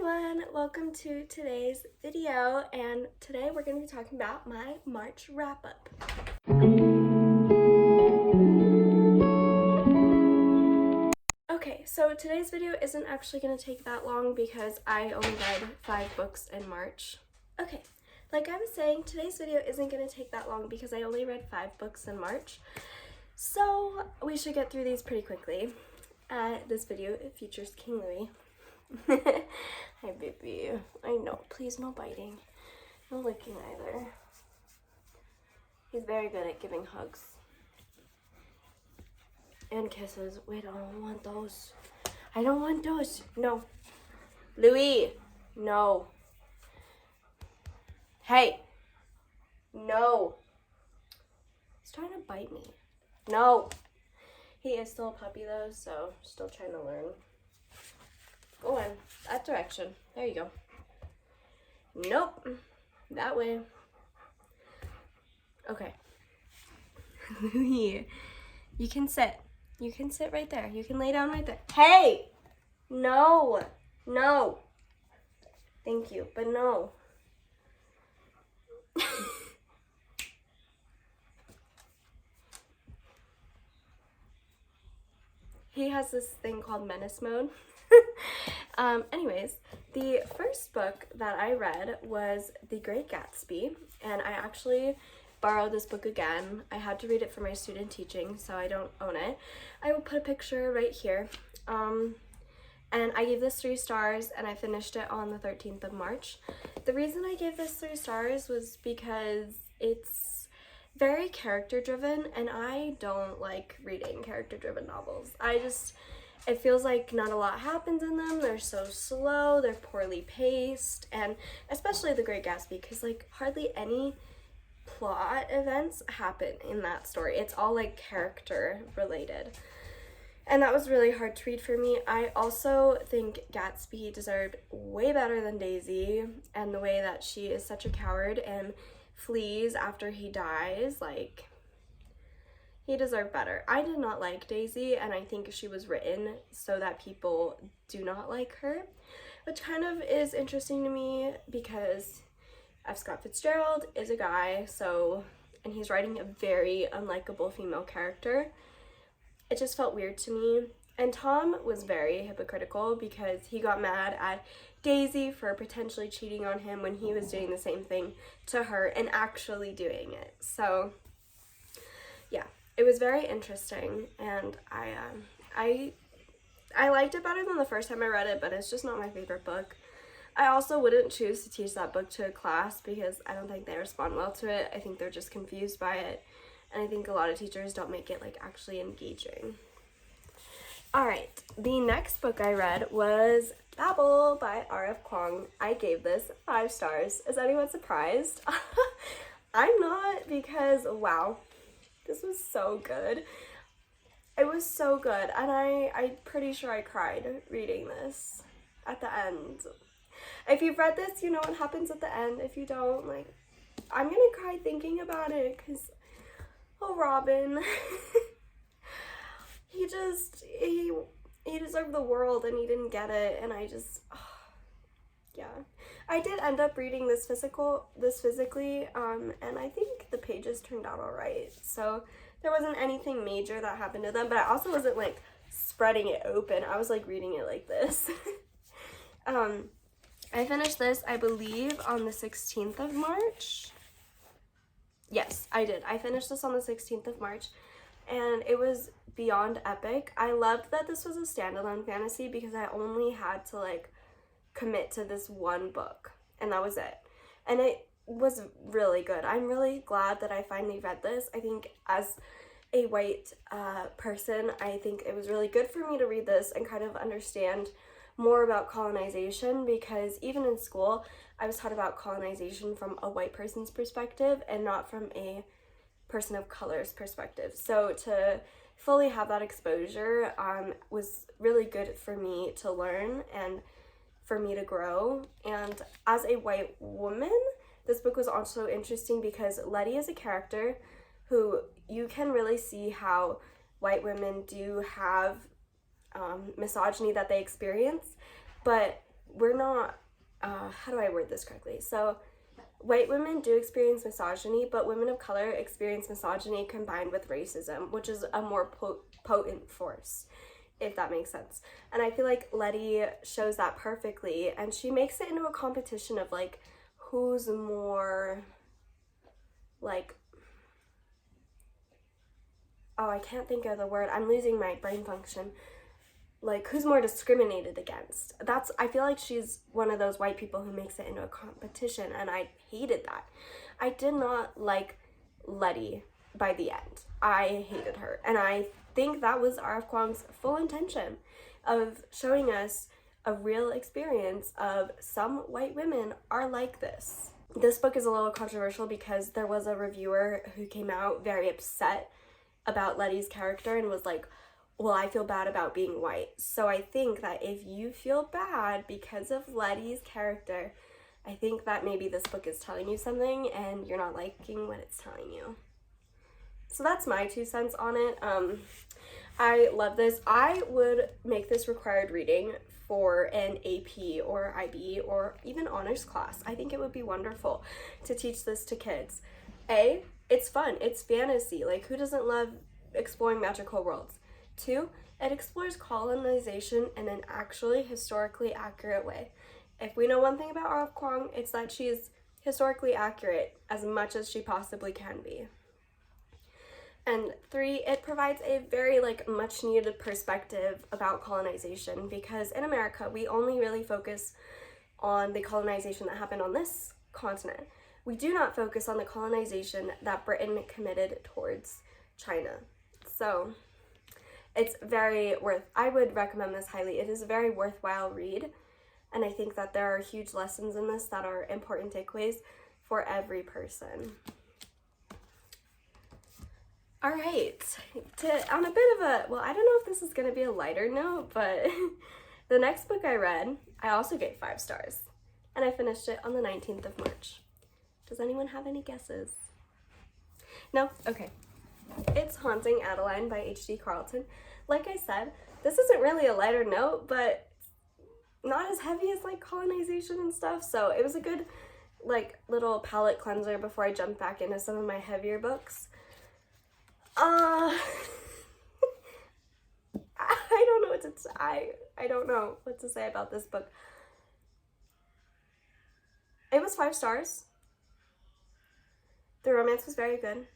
everyone, welcome to today's video, and today we're going to be talking about my March wrap-up. Okay, so today's video isn't actually going to take that long because I only read 5 books in March. Okay, like I was saying, today's video isn't going to take that long because I only read 5 books in March, so we should get through these pretty quickly. This video features King Louis. Hi, baby. I know. Please, no biting. No licking either. He's very good at giving hugs. And kisses. Wait, I don't want those. I don't want those. No. Louis. No. Hey. No. He's trying to bite me. No. He is still a puppy, though, so still trying to learn. Go in that direction. There you go. Nope. That way. Okay. Louis, you can sit. You can sit right there. You can lay down right there. Hey! No. No. Thank you, but no. He has this thing called menace mode. Anyways, the first book that I read was The Great Gatsby, and I actually borrowed this book again. I had to read it for my student teaching, so I don't own it. I will put a picture right here. And I gave this 3 stars, and I finished it on the 13th of March. The reason I gave this 3 stars was because it's very character-driven, and I don't like reading character-driven novels. It feels like not a lot happens in them. They're so slow, they're poorly paced, and especially The Great Gatsby, because like hardly any plot events happen in that story. It's all like character related. And that was really hard to read for me. I also think Gatsby deserved way better than Daisy, and the way that she is such a coward and flees after he dies, like, he deserved better. I did not like Daisy, and I think she was written so that people do not like her, which kind of is interesting to me because F. Scott Fitzgerald is a guy, and he's writing a very unlikable female character. It just felt weird to me. And Tom was very hypocritical because he got mad at Daisy for potentially cheating on him when he was doing the same thing to her and actually doing it. So, yeah. It was very interesting, and I liked it better than the first time I read it, but it's just not my favorite book. I also wouldn't choose to teach that book to a class because I don't think they respond well to it. I think they're just confused by it, and I think a lot of teachers don't make it like actually engaging. Alright, the next book I read was Babel by R.F. Kuang. I gave this 5 stars. Is anyone surprised? I'm not, because wow. This was so good. It was so good, and I'm pretty sure I cried reading this at the end. If you've read this, you know what happens at the end. If you don't, like, I'm gonna cry thinking about it, because, oh, Robin. he deserved the world, and he didn't get it, and yeah. I did end up reading this physically, and I think the pages turned out alright. So there wasn't anything major that happened to them, but I also wasn't like spreading it open. I was like reading it like this. I finished this, I believe, on the 16th of March. Yes, I did. I finished this on the 16th of March, and it was beyond epic. I loved that this was a standalone fantasy because I only had to like commit to this one book, and that was it, and it was really good. I'm really glad that I finally read this. I think as a white person, I think it was really good for me to read this and kind of understand more about colonization, because even in school I was taught about colonization from a white person's perspective and not from a person of color's perspective. So to fully have that exposure was really good for me to learn and for me to grow. And as a white woman, this book was also interesting because Letty is a character who you can really see how white women do have misogyny that they experience, but we're not, how do I word this correctly? So white women do experience misogyny, but women of color experience misogyny combined with racism, which is a more potent force, if that makes sense. And I feel like Letty shows that perfectly, and she makes it into a competition of like who's more like, oh, I can't think of the word, I'm losing my brain function, like who's more discriminated against. That's, I feel like she's one of those white people who makes it into a competition, and I hated that. I did not like Letty by the end. I hated her, and I think that was R.F. Kuang's full intention of showing us a real experience of some white women are like this. This book is a little controversial because there was a reviewer who came out very upset about Letty's character and was like, well, I feel bad about being white. So I think that if you feel bad because of Letty's character, I think that maybe this book is telling you something and you're not liking what it's telling you. So that's my 2 cents on it. I love this. I would make this required reading for an AP or IB or even honors class. I think it would be wonderful to teach this to kids. It's fun. It's fantasy. Like, who doesn't love exploring magical worlds? 2, it explores colonization in an actually historically accurate way. If we know one thing about R.F. Kuang, it's that she is historically accurate as much as she possibly can be. And 3, it provides a very much needed perspective about colonization, because in America, we only really focus on the colonization that happened on this continent. We do not focus on the colonization that Britain committed towards China. So it's I would recommend this highly. It is a very worthwhile read, and I think that there are huge lessons in this that are important takeaways for every person. All right, on a bit of a, well, I don't know if this is going to be a lighter note, but the next book I read, I also gave 5 stars, and I finished it on the 19th of March. Does anyone have any guesses? No? Okay. It's Haunting Adeline by H.D. Carlton. Like I said, this isn't really a lighter note, but not as heavy as colonization and stuff, so it was a good little palate cleanser before I jumped back into some of my heavier books. I don't know what to say. I don't know what to say about this book. It was 5 stars. The romance was very good.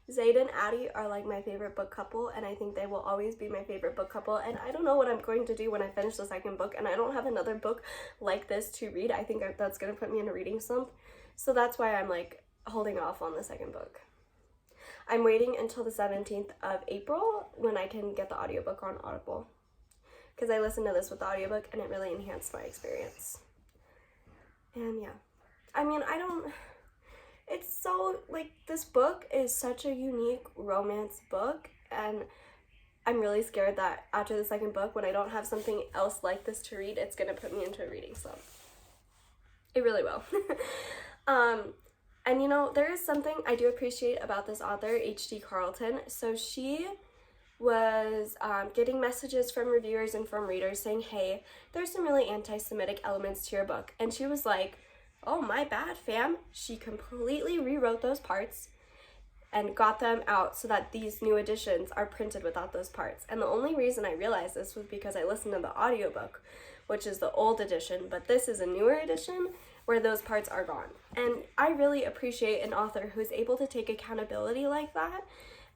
Zaid and Addie are my favorite book couple, and I think they will always be my favorite book couple, and I don't know what I'm going to do when I finish the second book, and I don't have another book like this to read. I think that's going to put me in a reading slump, so that's why I'm holding off on the second book. I'm waiting until the 17th of April when I can get the audiobook on Audible, because I listened to this with the audiobook and it really enhanced my experience. And yeah, I mean, it's so, this book is such a unique romance book, and I'm really scared that after the second book, when I don't have something else like this to read, it's gonna put me into a reading slump. It really will. And there is something I do appreciate about this author, H.D. Carlton. So she was getting messages from reviewers and from readers saying, hey, there's some really anti-Semitic elements to your book. And she was like, oh, my bad, fam. She completely rewrote those parts and got them out so that these new editions are printed without those parts. And the only reason I realized this was because I listened to the audiobook, which is the old edition, but this is a newer edition where those parts are gone. And I really appreciate an author who's able to take accountability like that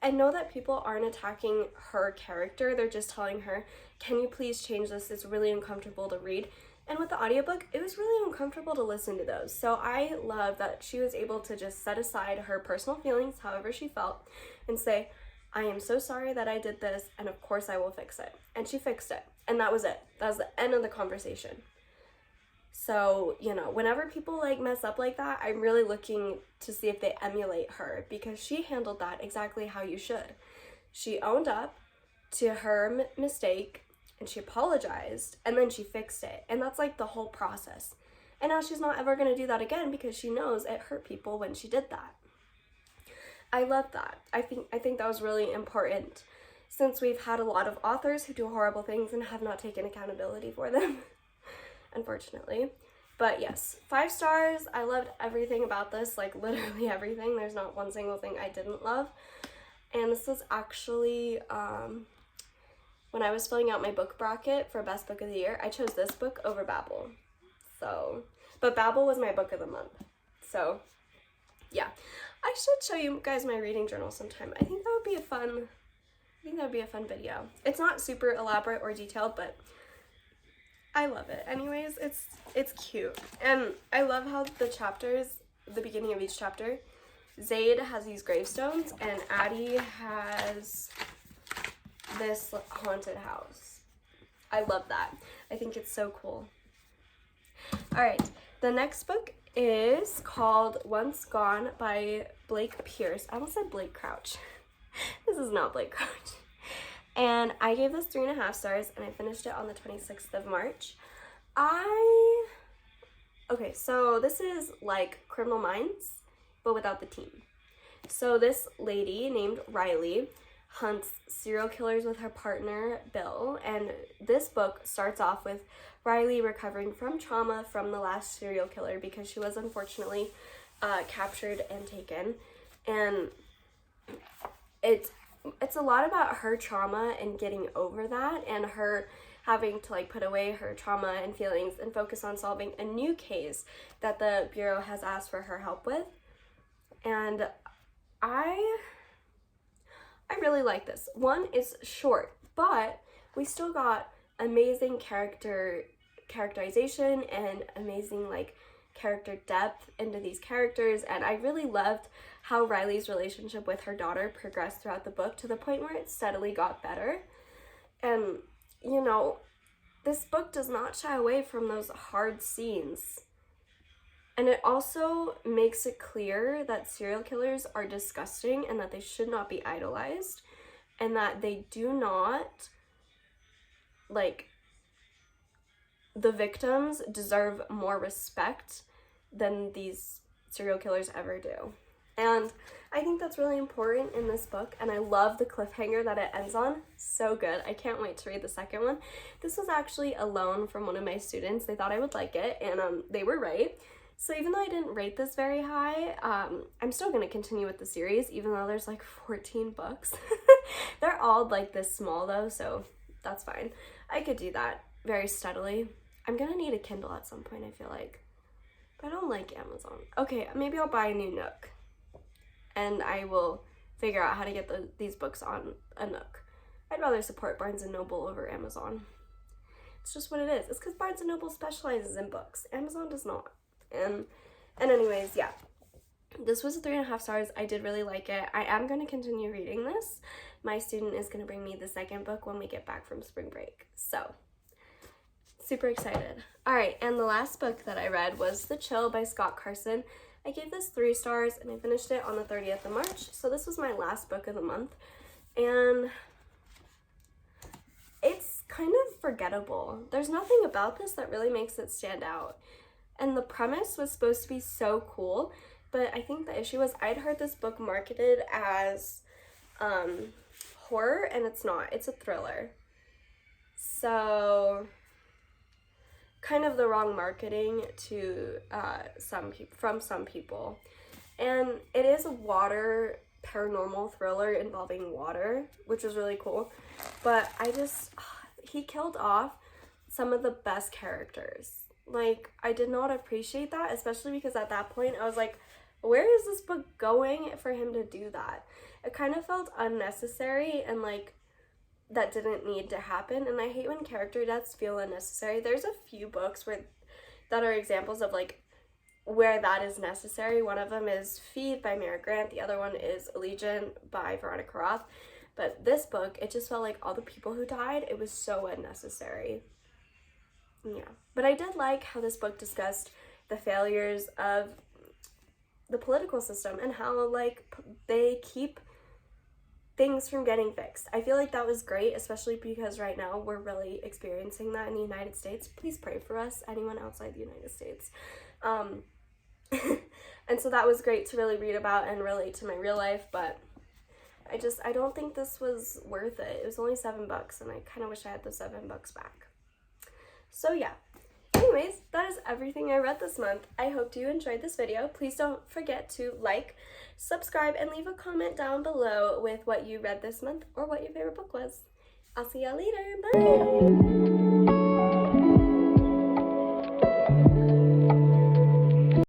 and know that people aren't attacking her character. They're just telling her, can you please change this? It's really uncomfortable to read. And with the audiobook, it was really uncomfortable to listen to those. So I love that she was able to just set aside her personal feelings, however she felt, and say, I am so sorry that I did this, and of course I will fix it. And she fixed it. And that was it. That was the end of the conversation. So, whenever people mess up like that, I'm really looking to see if they emulate her, because she handled that exactly how you should. She owned up to her mistake, and she apologized, and then she fixed it. And that's the whole process. And now she's not ever going to do that again, because she knows it hurt people when she did that. I love that. I think that was really important, since we've had a lot of authors who do horrible things and have not taken accountability for them. unfortunately. But yes, 5 stars. I loved everything about this, like literally everything. There's not one single thing I didn't love. And this was actually, when I was filling out my book bracket for best book of the year, I chose this book over Babel. So, but Babel was my book of the month. So, yeah. I should show you guys my reading journal sometime. I think that would be a fun video. It's not super elaborate or detailed, but I love it. Anyways, it's cute. And I love how the chapters, the beginning of each chapter, Zaid has these gravestones and Addie has this haunted house. I love that. I think it's so cool. Alright, the next book is called Once Gone by Blake Pierce. I almost said Blake Crouch. This is not Blake Crouch. And I gave this 3.5 stars and I finished it on the 26th of March. Okay, so this is like Criminal Minds, but without the team. So this lady named Riley hunts serial killers with her partner, Bill, and this book starts off with Riley recovering from trauma from the last serial killer because she was unfortunately captured and taken. And it's a lot about her trauma and getting over that and her having to like put away her trauma and feelings and focus on solving a new case that the Bureau has asked for her help with. And I really like this. One, it's short, but we still got amazing characterization and amazing like character depth into these characters, and I really loved how Riley's relationship with her daughter progressed throughout the book to the point where it steadily got better. And you know, this book does not shy away from those hard scenes. And it also makes it clear that serial killers are disgusting and that they should not be idolized and that they do not, like, the victims deserve more respect than these serial killers ever do. And I think that's really important in this book, and I love the cliffhanger that it ends on. So good. I can't wait to read the second one. This was actually a loan from one of my students. They thought I would like it, and they were right. So even though I didn't rate this very high, I'm still going to continue with the series, even though there's like 14 books. They're all like this small though, so that's fine. I could do that very steadily. I'm going to need a Kindle at some point, I feel like. But I don't like Amazon. Okay, maybe I'll buy a new Nook. And I will figure out how to get these books on a Nook. I'd rather support Barnes & Noble over Amazon. It's just what it is. It's because Barnes & Noble specializes in books. Amazon does not. And anyways, yeah. This was 3.5 stars. I did really like it. I am going to continue reading this. My student is going to bring me the second book when we get back from spring break. So, super excited. Alright, and the last book that I read was The Chill by Scott Carson. I gave this 3 stars and I finished it on the 30th of March. So this was my last book of the month. And it's kind of forgettable. There's nothing about this that really makes it stand out. And the premise was supposed to be so cool, but I think the issue was I'd heard this book marketed as horror, and it's not. It's a thriller. So kind of the wrong marketing to from some people. And it is a water paranormal thriller involving water, which was really cool. But he killed off some of the best characters. Like, I did not appreciate that, especially because at that point I was like, where is this book going for him to do that? It kind of felt unnecessary and like that didn't need to happen, and I hate when character deaths feel unnecessary. There's a few books that are examples of like where that is necessary. One of them is Feed by Mara Grant, the other one is Allegiant by Veronica Roth. But this book, it just felt like all the people who died, it was so unnecessary. Yeah, but I did like how this book discussed the failures of the political system and how like they keep things from getting fixed. I feel like that was great, especially because right now we're really experiencing that in the United States. Please pray for us, anyone outside the United States. And so that was great to really read about and relate to my real life, but I don't think this was worth it. It was only $7 and I kind of wish I had the $7 back. So yeah. Anyways, anyways, that is everything I read this month. I hope you enjoyed this video. Please don't forget to like, subscribe, and leave a comment down below with what you read this month or what your favorite book was. I'll see y'all later. Bye!